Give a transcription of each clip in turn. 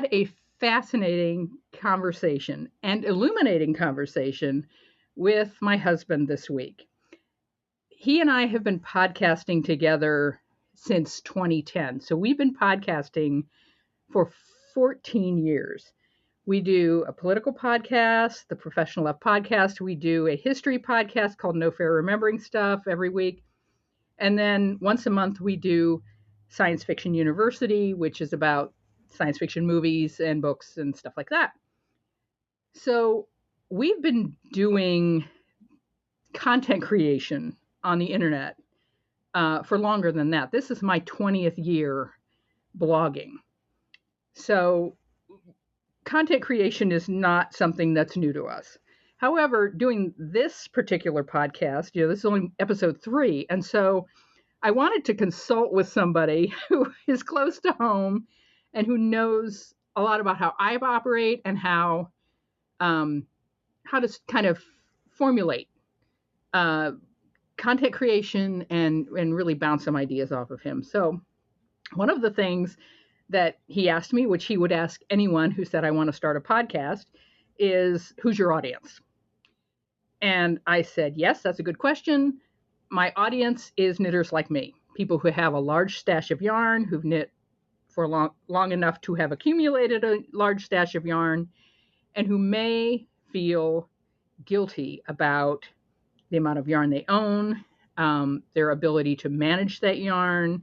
had a fascinating conversation and illuminating conversation with my husband this week. He and I have been podcasting together since 2010. So we've been podcasting for 14 years. We do a political podcast, the Professional Left podcast. We do a history podcast called No Fair Remembering Stuff every week. And then once a month, we do Science Fiction University, which is about science fiction movies and books and stuff like that. So we've been doing content creation on the internet for longer than that. This is my 20th year blogging. So content creation is not something that's new to us. However, doing this particular podcast, this is only episode 3. And so I wanted to consult with somebody who is close to home and who knows a lot about how I operate and how to kind of formulate content creation and really bounce some ideas off of him. So one of the things that he asked me, which he would ask anyone who said, I want to start a podcast, is who's your audience? And I said, yes, that's a good question. My audience is knitters like me, people who have a large stash of yarn, who've knit for long enough to have accumulated a large stash of yarn, and who may feel guilty about the amount of yarn they own, their ability to manage that yarn,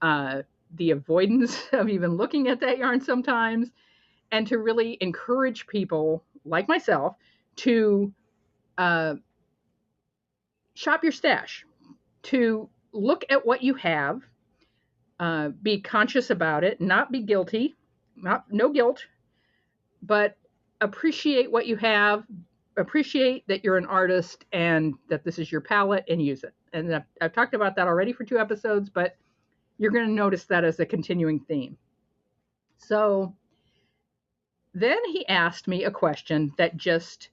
the avoidance of even looking at that yarn sometimes, and to really encourage people like myself to shop your stash, to look at what you have, be conscious about it, not be guilty, no guilt, but appreciate what you have, appreciate that you're an artist and that this is your palette, and use it. And I've talked about that already for 2 episodes, but you're going to notice that as a continuing theme. So then he asked me a question that just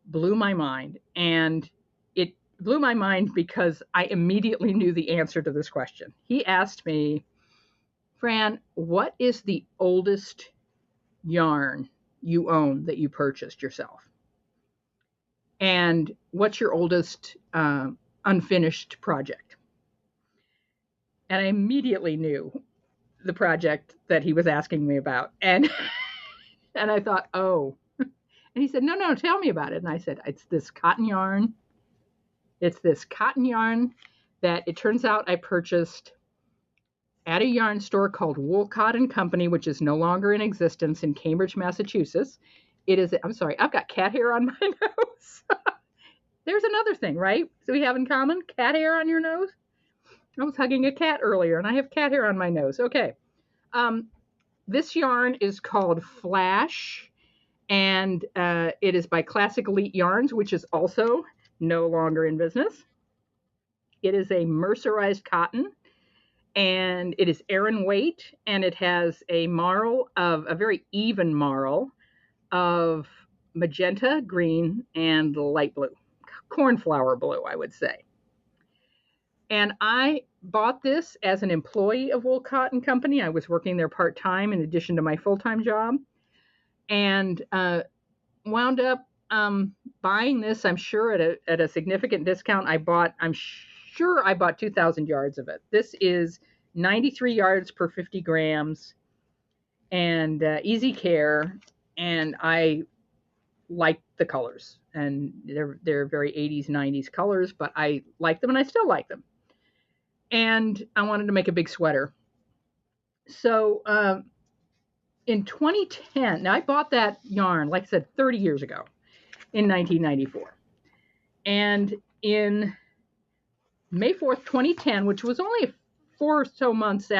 blew my mind. And it blew my mind because I immediately knew the answer to this question. He asked me, Fran, what is the oldest yarn you own that you purchased yourself? And what's your oldest unfinished project? And I immediately knew the project that he was asking me about. And I thought, oh. And he said, no, tell me about it. And I said, it's this cotton yarn. It's this cotton yarn that it turns out I purchased at a yarn store called Wool Cotton Company, which is no longer in existence in Cambridge, Massachusetts. I'm sorry, I've got cat hair on my nose. There's another thing, right? So we have in common, cat hair on your nose. I was hugging a cat earlier, and I have cat hair on my nose. Okay. This yarn is called Flash, and it is by Classic Elite Yarns, which is also no longer in business. It is a mercerized cotton, and it is Aran weight, and it has a very even marl of magenta, green, and light blue. Cornflower blue, I would say. And I bought this as an employee of Wool Cotton Company. I was working there part-time in addition to my full-time job, and wound up buying this, I'm sure, at a significant discount. I'm sure I bought 2,000 yards of it. This is 93 yards per 50 grams and easy care, and I like the colors. And they're very 80s, 90s colors, but I like them and I still like them. And I wanted to make a big sweater. So in 2010, now I bought that yarn, like I said, 30 years ago in 1994. And in May 4th, 2010, which was only 4 or 5 months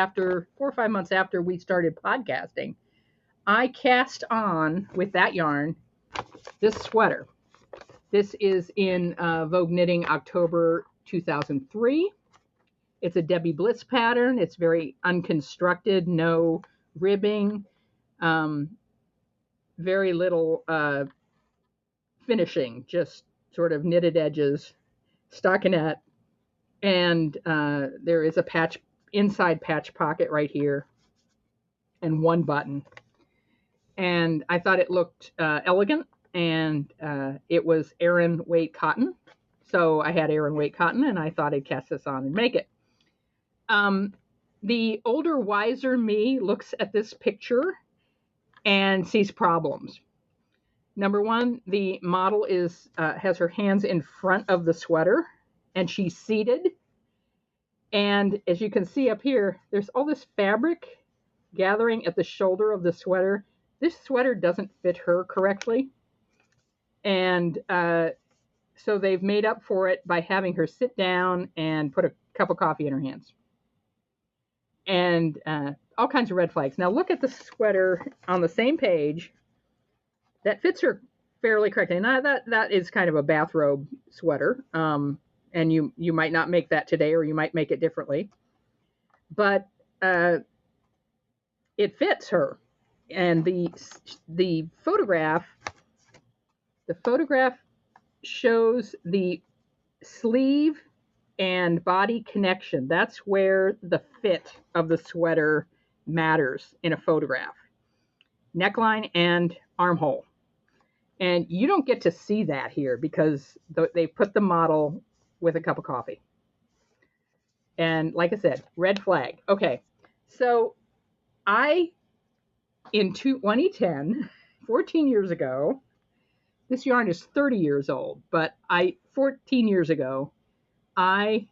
after we started podcasting, I cast on with that yarn this sweater. This is in Vogue Knitting October 2003. It's a Debbie Bliss pattern. It's very unconstructed, no ribbing, very little finishing, just sort of knitted edges, stockinette, and there is a inside patch pocket right here, and one button. and I thought it looked elegant, and it was Aran weight cotton. So I had Aran weight cotton, and I thought I'd cast this on and make it. Um, the older, wiser me looks at this picture and sees problems. Number one, the model is has her hands in front of the sweater, and she's seated. And as you can see up here, there's all this fabric gathering at the shoulder of the sweater. This sweater doesn't fit her correctly. And so they've made up for it by having her sit down and put a cup of coffee in her hands. And all kinds of red flags. Now look at the sweater on the same page. That fits her fairly correctly. Now that is kind of a bathrobe sweater. And you might not make that today, or you might make it differently. But it fits her. And the photograph shows the sleeve and body connection. That's where the fit of the sweater matters in a photograph. Neckline and armhole. And you don't get to see that here because they put the model with a cup of coffee. And like I said, red flag. Okay, so in 2010, 14 years ago, this yarn is 30 years old, but 14 years ago, I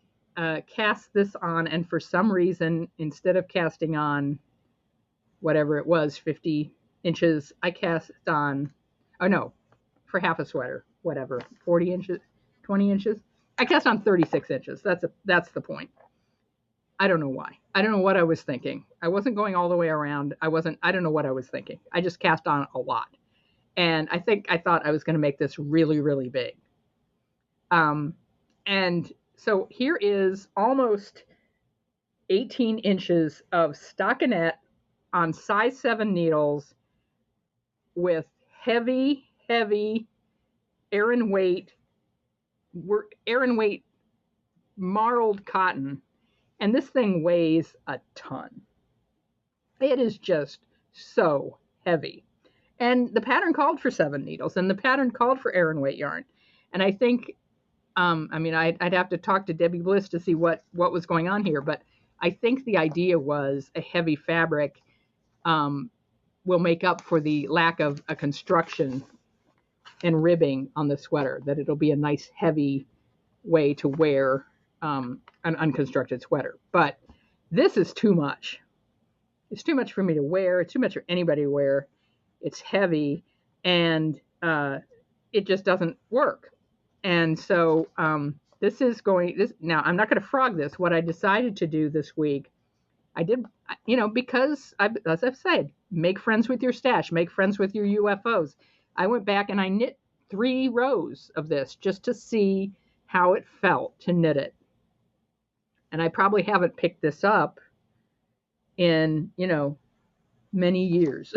cast this on, and for some reason, instead of casting on whatever it was, 50 inches, I cast on, for half a sweater, whatever, 40 inches, 20 inches. I cast on 36 inches. That's the point. I don't know why. I don't know what I was thinking. I wasn't going all the way around. I don't know what I was thinking. I just cast on a lot. And I thought I was going to make this really, really big. And so here is almost 18 inches of stockinette on size 7 needles with heavy Aran weight marled cotton. And this thing weighs a ton. It is just so heavy. And the pattern called for 7 needles, and the pattern called for Aran weight yarn. And I think, I'd have to talk to Debbie Bliss to see what was going on here, but I think the idea was a heavy fabric will make up for the lack of a construction and ribbing on the sweater, that it'll be a nice heavy way to wear an unconstructed sweater. But this is too much. It's too much for me to wear. It's too much for anybody to wear. It's heavy, and it just doesn't work. And so now I'm not going to frog this. What I decided to do this week, I did, because as I've said, make friends with your stash, make friends with your UFOs. I went back and I knit 3 rows of this just to see how it felt to knit it. And I probably haven't picked this up in, many years.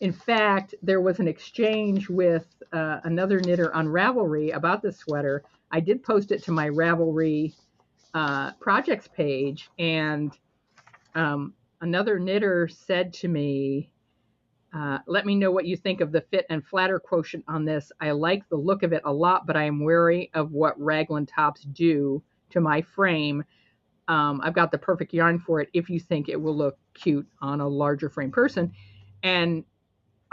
In fact, there was an exchange with another knitter on Ravelry about this sweater. I did post it to my Ravelry projects page, and another knitter said to me, let me know what you think of the fit and flatter quotient on this. I like the look of it a lot, but I am wary of what raglan tops do to my frame. I've got the perfect yarn for it if you think it will look cute on a larger frame person. And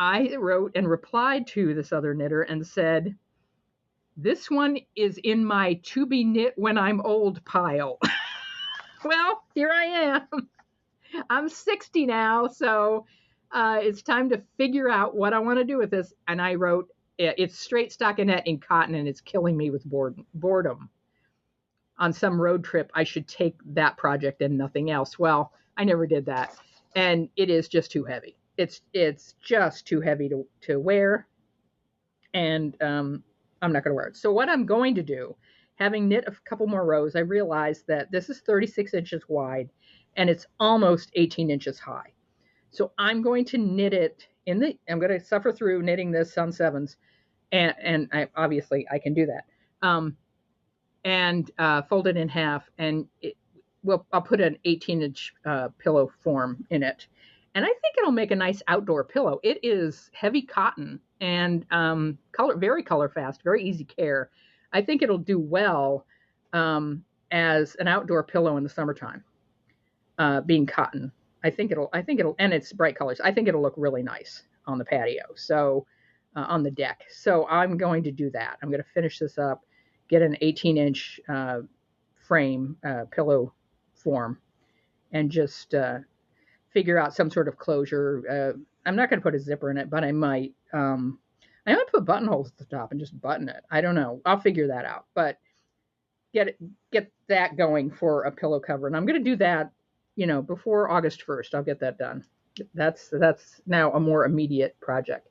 I wrote and replied to this other knitter and said, this one is in my to be knit when I'm old pile. Well, here I am. I'm 60 now, so it's time to figure out what I want to do with this. And I wrote, it's straight stockinette in cotton, and it's killing me with boredom. On some road trip, I should take that project and nothing else. Well, I never did that. And it is just too heavy. It's just too heavy to wear. And I'm not going to wear it. So what I'm going to do, having knit a couple more rows, I realized that this is 36 inches wide and it's almost 18 inches high. So I'm going to knit it I'm going to suffer through knitting this on 7s. And obviously I can do that. And fold it in half, and I'll put an 18-inch pillow form in it. And I think it'll make a nice outdoor pillow. It is heavy cotton and very color fast, very easy care. I think it'll do well as an outdoor pillow in the summertime, being cotton. And it's bright colors. I think it'll look really nice on the patio. So, on the deck. So I'm going to do that. I'm going to finish this up, get an 18-inch frame, pillow form, and just figure out some sort of closure. I'm not going to put a zipper in it, but I might. I might put buttonholes at the top and just button it. I don't know. I'll figure that out. But get that going for a pillow cover, and I'm going to do that. Before August 1st, I'll get that done. That's now a more immediate project.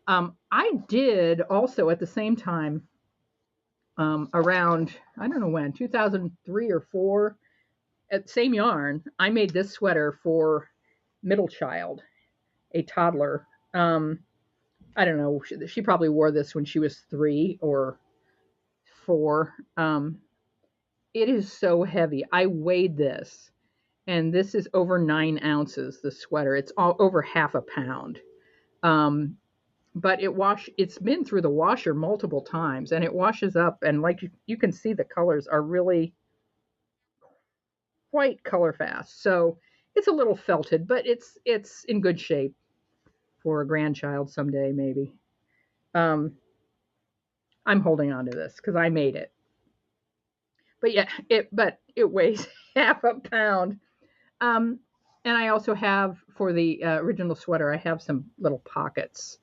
I did also at the same time, around, I don't know when, 2003 or 4, at same yarn, I made this sweater for middle child, a toddler. I don't know, she probably wore this when she was 3 or 4. It is so heavy. I weighed this, and this is over 9 ounces, the sweater. It's all over half a pound. But it's been through the washer multiple times, and it washes up, and like you can see, the colors are really quite color fast. So it's a little felted, but it's in good shape for a grandchild someday, maybe. I'm holding on to this because I made it. But yeah, it weighs half a pound. And I also have, for the original sweater, I have some little pockets.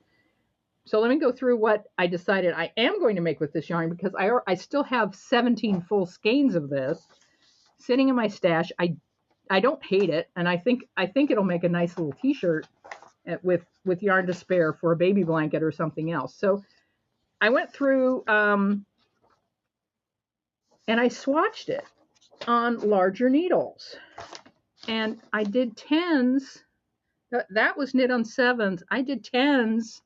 So let me go through what I decided I am going to make with this yarn, because I still have 17 full skeins of this sitting in my stash. I don't hate it, and I think it'll make a nice little t-shirt with yarn to spare for a baby blanket or something else. So I went through and I swatched it on larger needles, and I did 10s. That was knit on 7s. I did 10s.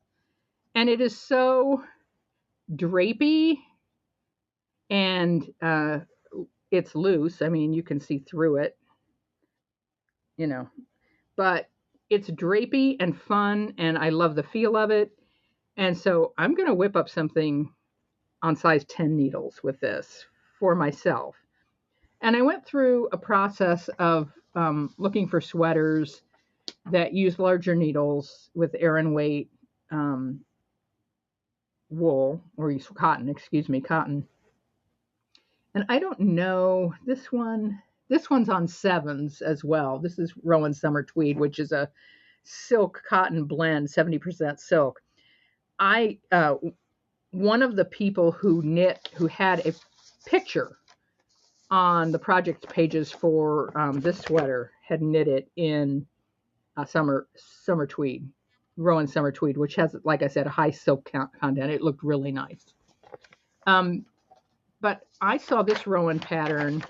And it is so drapey, and it's loose. I mean, you can see through it, but it's drapey and fun, and I love the feel of it. And so I'm going to whip up something on size 10 needles with this for myself. And I went through a process of looking for sweaters that use larger needles with Aran weight wool, or cotton, cotton. And I don't know, this one's on 7s as well. This is Rowan Summer Tweed, which is a silk cotton blend, 70% silk. One of the people who had a picture on the project pages for this sweater had knit it in summer tweed, Rowan Summer Tweed, which has, like I said, a high silk content. It looked really nice. But I saw this Rowan pattern.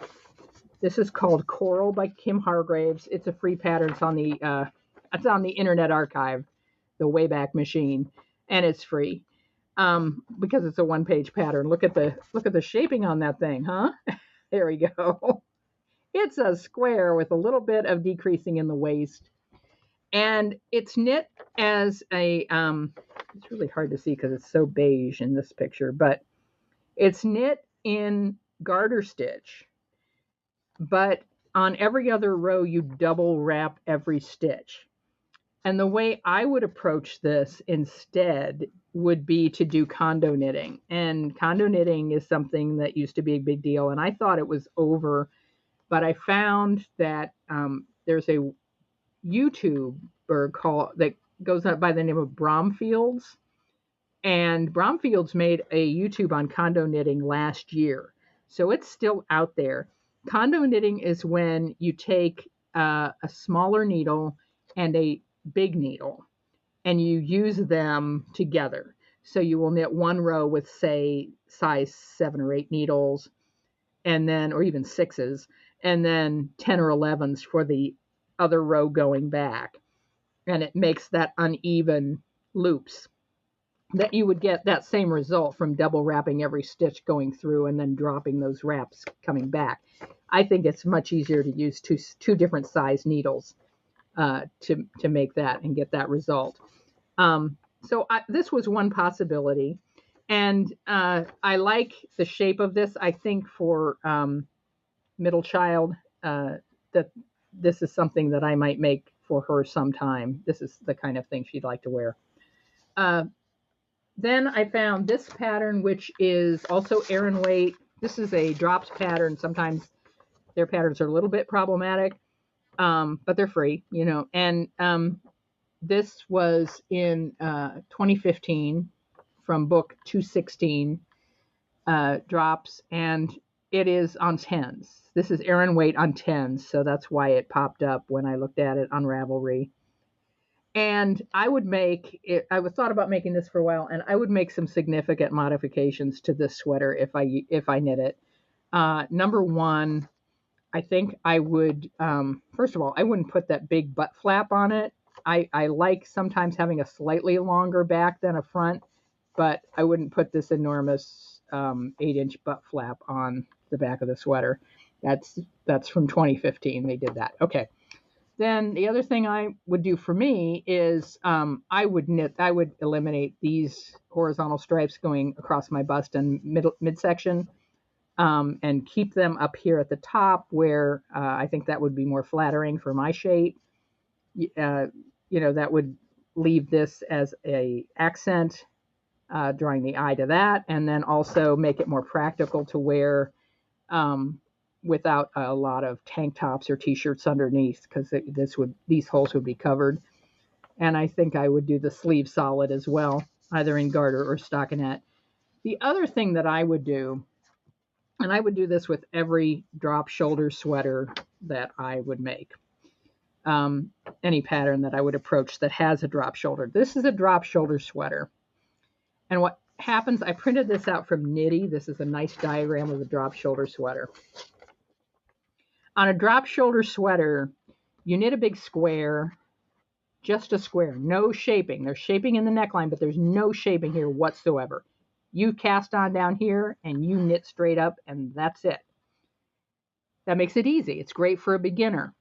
This is called Coral by Kim Hargreaves. It's a free pattern. It's on the Internet Archive, the Wayback machine, and it's free because it's a one-page pattern. Look at the shaping on that thing, huh? There we go. It's a square with a little bit of decreasing in the waist. And it's knit as a, it's really hard to see because it's so beige in this picture, but it's knit in garter stitch. But on every other row, you double wrap every stitch. And the way I would approach this instead would be to do condo knitting. And condo knitting is something that used to be a big deal, and I thought it was over. But I found that there's a YouTuber that goes up by the name of Bromfields. And Bromfields made a YouTube on condo knitting last year. So it's still out there. Condo knitting is when you take a smaller needle and a big needle, and you use them together. So you will knit one row with, say, size 7 or 8 needles, and then, or even 6s, and then 10 or 11s for the other row going back. And it makes that uneven loops that you would get that same result from double wrapping every stitch going through and then dropping those wraps coming back. I think it's much easier to use two different size needles to make that and get that result. This was one possibility, and I like the shape of this. I think for middle child, that this is something that I might make for her sometime. This is the kind of thing she'd like to wear. Then I found this pattern, which is also Aran weight. This is a drops pattern. Sometimes their patterns are a little bit problematic, but they're free, And this was in 2015 from book 216, drops, and it is on tens. This is Aran weight on tens, so that's why it popped up when I looked at it on Ravelry. And I would make it. I thought about making this for a while, and I would make some significant modifications to this sweater if I knit it. Number one, I think I would. First of all, I wouldn't put that big butt flap on it. I like sometimes having a slightly longer back than a front, but I wouldn't put this enormous 8-inch butt flap on the back of the sweater. That's from 2015. They did that. Okay. Then the other thing I would do for me is I would eliminate these horizontal stripes going across my bust and midsection, and keep them up here at the top where I think that would be more flattering for my shape. That would leave this as a accent, drawing the eye to that, and then also make it more practical to wear without a lot of tank tops or t-shirts underneath, because these holes would be covered. And I think I would do the sleeve solid as well, either in garter or stockinette. The other thing that I would do, and I would do this with every drop shoulder sweater that I would make, any pattern that I would approach that has a drop shoulder. This is a drop shoulder sweater. And what happens, I printed this out from Knitty. This is a nice diagram of a drop shoulder sweater. On a drop shoulder sweater, you knit a big square, just a square, no shaping. There's shaping in the neckline, but there's no shaping here whatsoever. You cast on down here and you knit straight up, and that's it. That makes it easy. It's great for a beginner.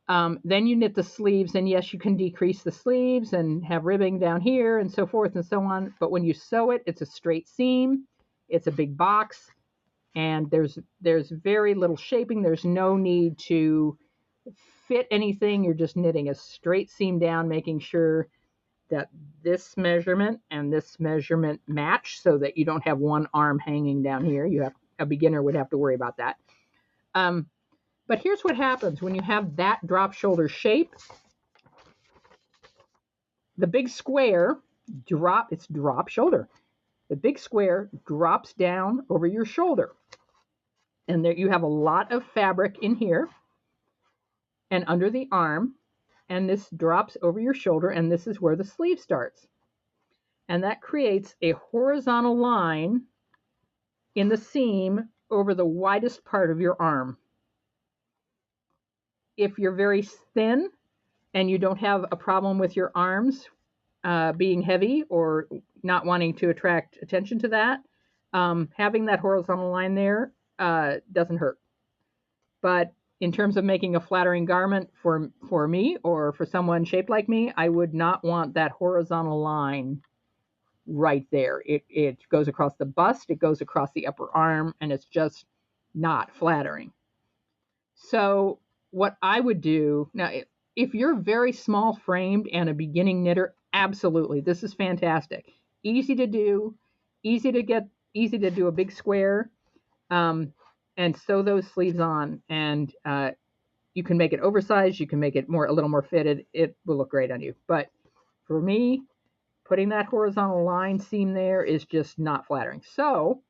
Then you knit the sleeves, and yes, you can decrease the sleeves and have ribbing down here and so forth and so on. But when you sew it, it's a straight seam. It's a big box. And there's very little shaping. There's no need to fit anything. You're just knitting a straight seam down, making sure that this measurement and this measurement match so that you don't have one arm hanging down here. A beginner would have to worry about that. But here's what happens when you have that drop shoulder shape. The big square it's drop shoulder. The big square drops down over your shoulder. And there you have a lot of fabric in here and under the arm, and this drops over your shoulder, and this is where the sleeve starts. And that creates a horizontal line in the seam over the widest part of your arm. If you're very thin and you don't have a problem with your arms being heavy or not wanting to attract attention to that, having that horizontal line there doesn't hurt. But in terms of making a flattering garment for me or for someone shaped like me, I would not want that horizontal line right there. It goes across the bust, it goes across the upper arm, and it's just not flattering. So what I would do now, if you're very small framed and a beginning knitter, absolutely, this is fantastic. Easy to do, easy to do a big square, and sew those sleeves on, and you can make it oversized, you can make it a little more fitted. It will look great on you. But for me, putting that horizontal line seam there is just not flattering. So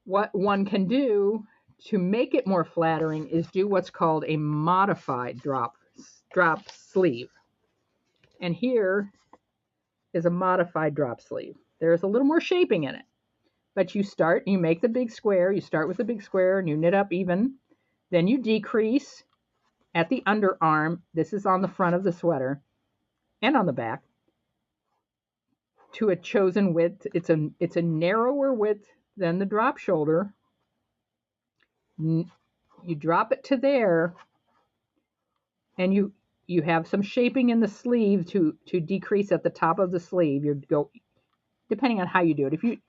what one can do to make it more flattering is do what's called a modified drop sleeve. And here is a modified drop sleeve. There's a little more shaping in it. But you make the big square, you start with the big square and you knit up even. Then you decrease at the underarm. This is on the front of the sweater and on the back to a chosen width. It's a narrower width than the drop shoulder. You drop it to there and you you have some shaping in the sleeve to decrease at the top of the sleeve. You go, depending on how you do it.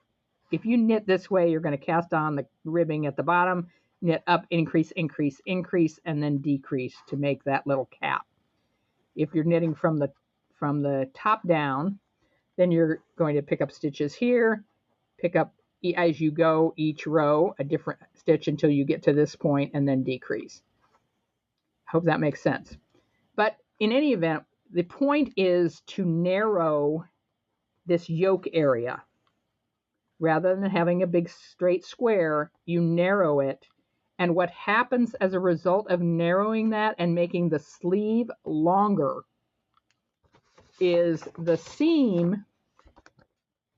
If you knit this way, you're going to cast on the ribbing at the bottom, knit up, increase, increase, increase, and then decrease to make that little cap. If you're knitting from the top down, then you're going to pick up stitches here, pick up as you go each row a different stitch until you get to this point, and then decrease. Hope that makes sense. But in any event, the point is to narrow this yoke area. Rather than having a big straight square, you narrow it. And what happens as a result of narrowing that and making the sleeve longer is the seam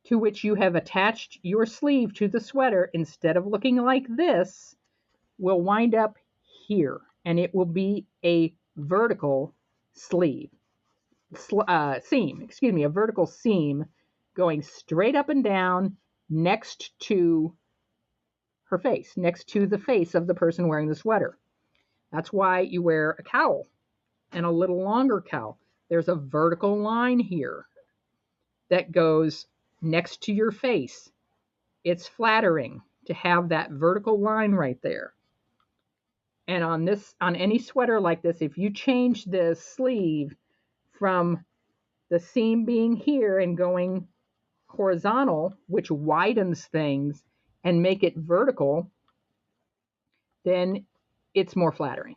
to which you have attached your sleeve to the sweater, instead of looking like this, will wind up here. And it will be a vertical seam, a vertical seam going straight up and down next to her face, next to the face of the person wearing the sweater. That's why you wear a cowl, and a little longer cowl. There's a vertical line here that goes next to your face. It's flattering to have that vertical line right there. And on any sweater like this, if you change the sleeve from the seam being here and going horizontal, which widens things, and make it vertical, then it's more flattering.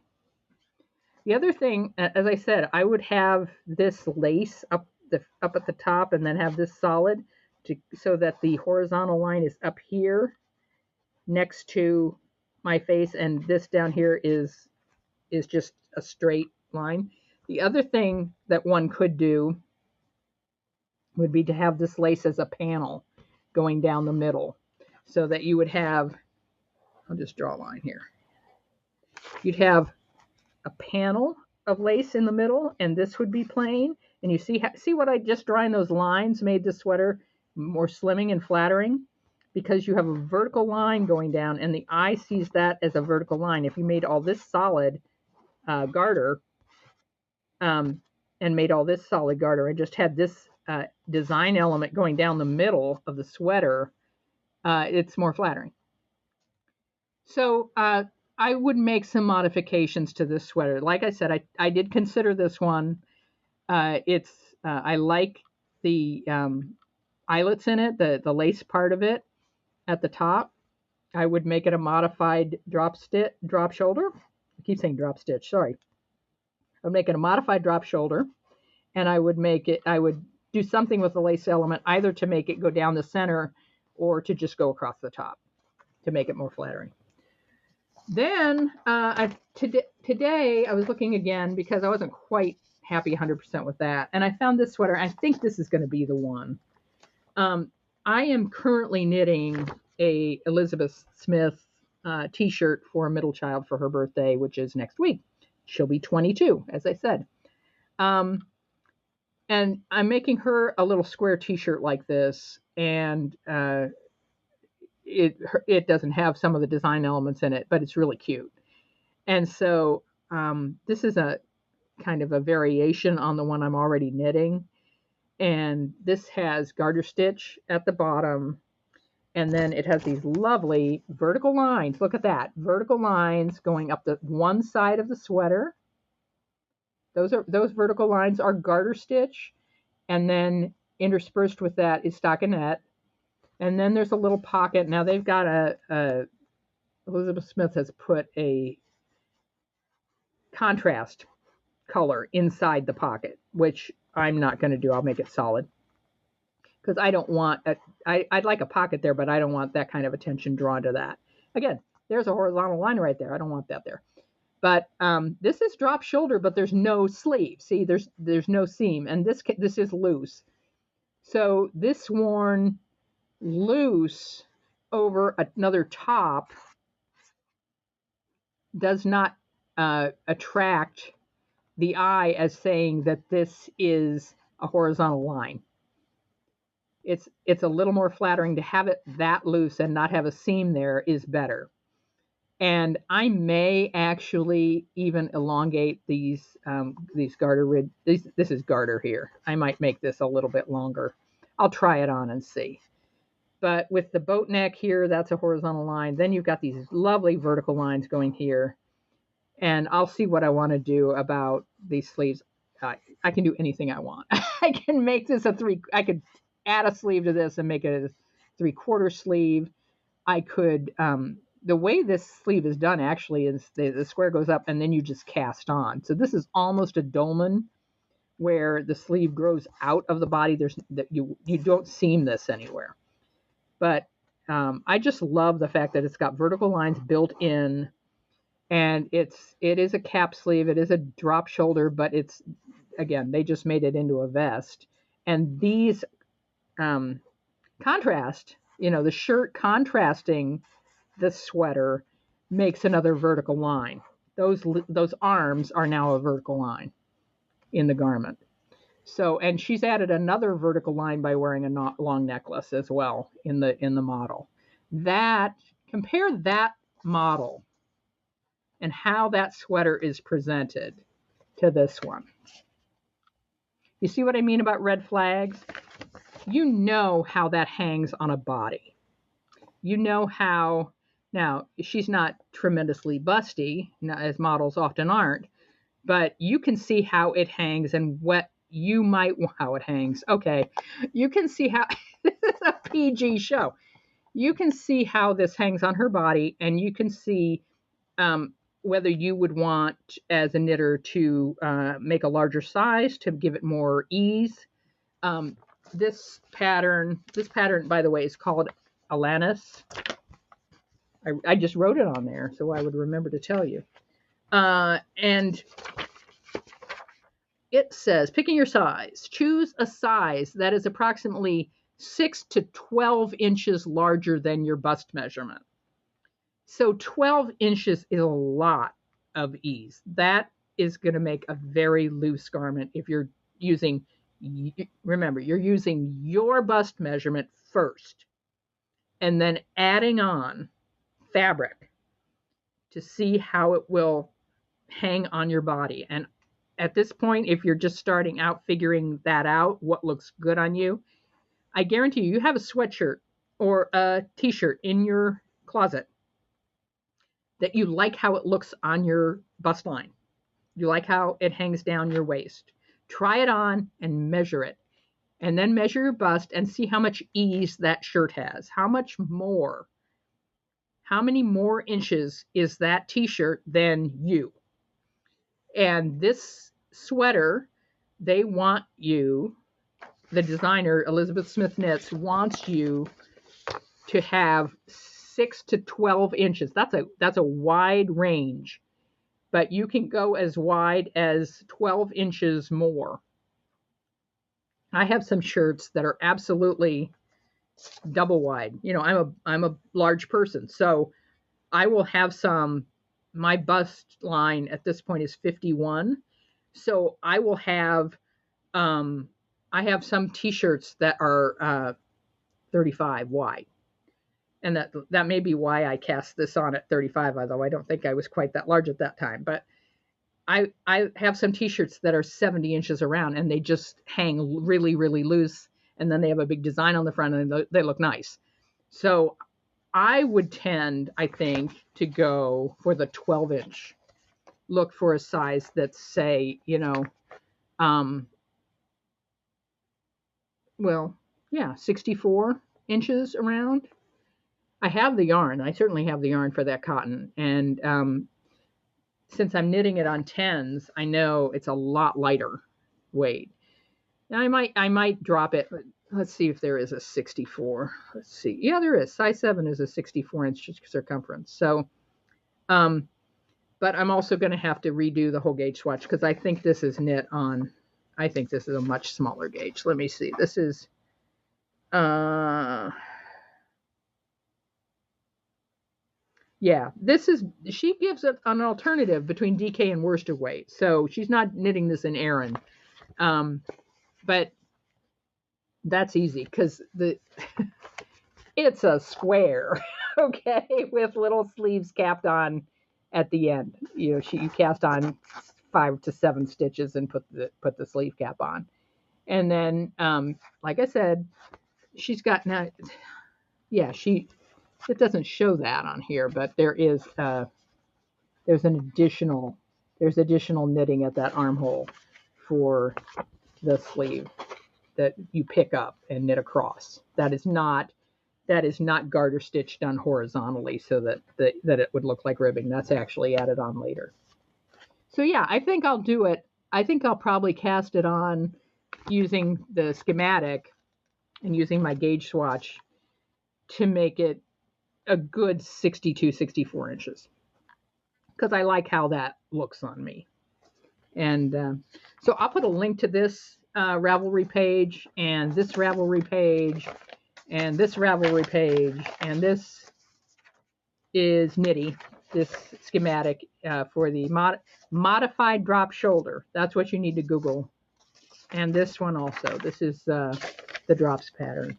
The other thing, as I said, I would have this lace up at the top and then have this solid so that the horizontal line is up here next to my face, and this down here is just a straight line. The other thing that one could do would be to have this lace as a panel going down the middle, so that you would have, I'll just draw a line here. You'd have a panel of lace in the middle, and this would be plain. And you see what I just drawing those lines made the sweater more slimming and flattering, because you have a vertical line going down, and the eye sees that as a vertical line. If you made all this solid garter, and made all this solid garter, and just had this design element going down the middle of the sweater, it's more flattering. So I would make some modifications to this sweater. Like I said, I did consider this one. I like the eyelets in it, the lace part of it at the top. I would make it a modified drop shoulder. I keep saying drop stitch, sorry. I would make it a modified drop shoulder, and I would do something with the lace element, either to make it go down the center or to just go across the top to make it more flattering. Then today I was looking again because I wasn't quite happy 100% with that, and I found this sweater. I think this is going to be the one. I am currently knitting a Elizabeth Smith t-shirt for a middle child for her birthday, which is next week. She'll be 22, as I said. And I'm making her a little square t-shirt like this, and it doesn't have some of the design elements in it, but it's really cute. And so this is a kind of a variation on the one I'm already knitting. And this has garter stitch at the bottom, and then it has these lovely vertical lines. Look at that, vertical lines going up the one side of the sweater. Those vertical lines are garter stitch, and then interspersed with that is stockinette. And then there's a little pocket. Now they've got Elizabeth Smith has put a contrast color inside the pocket, which I'm not going to do. I'll make it solid, because I don't want I'd like a pocket there, but I don't want that kind of attention drawn to that. Again, there's a horizontal line right there. I don't want that there. But this is drop shoulder, but there's no sleeve. See, there's no seam, and this is loose. So this worn loose over another top does not attract the eye as saying that this is a horizontal line. It's a little more flattering to have it that loose and not have a seam there is better. And I may actually even elongate these garter rid. This is garter here. I might make this a little bit longer. I'll try it on and see. But with the boat neck here, that's a horizontal line. Then you've got these lovely vertical lines going here. And I'll see what I want to do about these sleeves. I can do anything I want. I can make this I could add a sleeve to this and make it a 3/4 sleeve. I could, the way this sleeve is done actually is the square goes up and then you just cast on. So this is almost a dolman where the sleeve grows out of the body. There's that you don't seam this anywhere. But I just love the fact that it's got vertical lines built in, and it is a cap sleeve. It is a drop shoulder, but it's, again, they just made it into a vest. And these contrast, the shirt contrasting the sweater makes another vertical line. Those arms are now a vertical line in the garment. So, and she's added another vertical line by wearing a long necklace as well in the model. That, compare that model and how that sweater is presented to this one. You see what I mean about red flags? You know how that hangs on a body. You know how, now she's not tremendously busty, as models often aren't, but you can see how it hangs and what you might, how it hangs. Okay, you can see how, this is a PG show. You can see how this hangs on her body, and you can see whether you would want, as a knitter, to make a larger size to give it more ease. This pattern, by the way, is called Alanis. I just wrote it on there so I would remember to tell you. And it says, picking your size, choose a size that is approximately 6 to 12 inches larger than your bust measurement. So 12 inches is a lot of ease. That is going to make a very loose garment if you're using, remember, you're using your bust measurement first and then adding on fabric to see how it will hang on your body. And at this point, if you're just starting out figuring that out, what looks good on you, I guarantee you have a sweatshirt or a t-shirt in your closet that you like how it looks on your bust line. You like how it hangs down your waist. Try it on and measure it. And then measure your bust and see how much ease that shirt has. How many more inches is that t-shirt than you? And this sweater, they want you, the designer, Elizabeth Smith Knits, wants you to have 6 to 12 inches. That's a wide range, but you can go as wide as 12 inches more. I have some shirts that are absolutely double wide. I'm a large person, so I will have some. My bust line at this point is 51, so I will have. I have some T-shirts that are 35 wide, and that may be why I cast this on at 35. Although I don't think I was quite that large at that time, but I have some T-shirts that are 70 inches around, and they just hang really, really loose, and then they have a big design on the front, and they look nice. So I would tend, I think, to go for the 12-inch. Look for a size that's, say, well, yeah, 64 inches around. I have the yarn. I certainly have the yarn for that cotton, and since I'm knitting it on 10s, I know it's a lot lighter weight. Now I might drop it. Let's see if there is a 64. Let's see. Yeah, there is. Size 7 is a 64-inch circumference. So, but I'm also going to have to redo the whole gauge swatch because I think this is knit on. I think this is a much smaller gauge. Let me see. This is. Yeah, she gives it an alternative between DK and worsted weight. So she's not knitting this in Aran. But that's easy because It's a square, okay, with little sleeves capped on at the end. You cast on 5 to 7 stitches and put the sleeve cap on. And then, like I said, she's got now. Yeah, it doesn't show that on here, but there's additional knitting at that armhole for the sleeve that you pick up and knit across. That is not garter stitch done horizontally so that it would look like ribbing. That's actually added on later. So yeah, I think I'll do it. I think I'll probably cast it on using the schematic and using my gauge swatch to make it a good 62, 64 inches. Because I like how that looks on me. And so I'll put a link to this Ravelry page and this Ravelry page and this Ravelry page, and this is Knitty, this schematic for the modified drop shoulder. That's what you need to Google. And this one also. This is the drops pattern.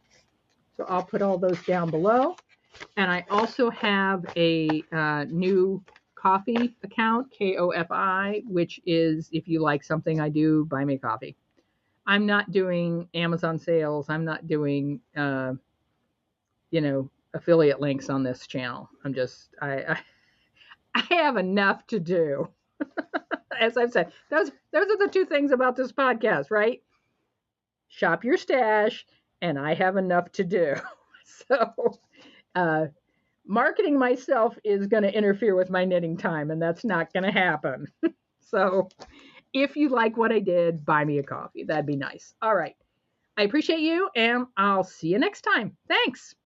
So I'll put all those down below. And I also have a new Ko-fi account, Kofi, which is, if you like something I do, buy me coffee. I'm not doing Amazon sales. I'm not doing, affiliate links on this channel. I have enough to do. As I've said, those are the two things about this podcast, right? Shop your stash, and I have enough to do. So, marketing myself is going to interfere with my knitting time, and that's not going to happen. So, if you like what I did, buy me a coffee. That'd be nice. All right. I appreciate you, and I'll see you next time. Thanks.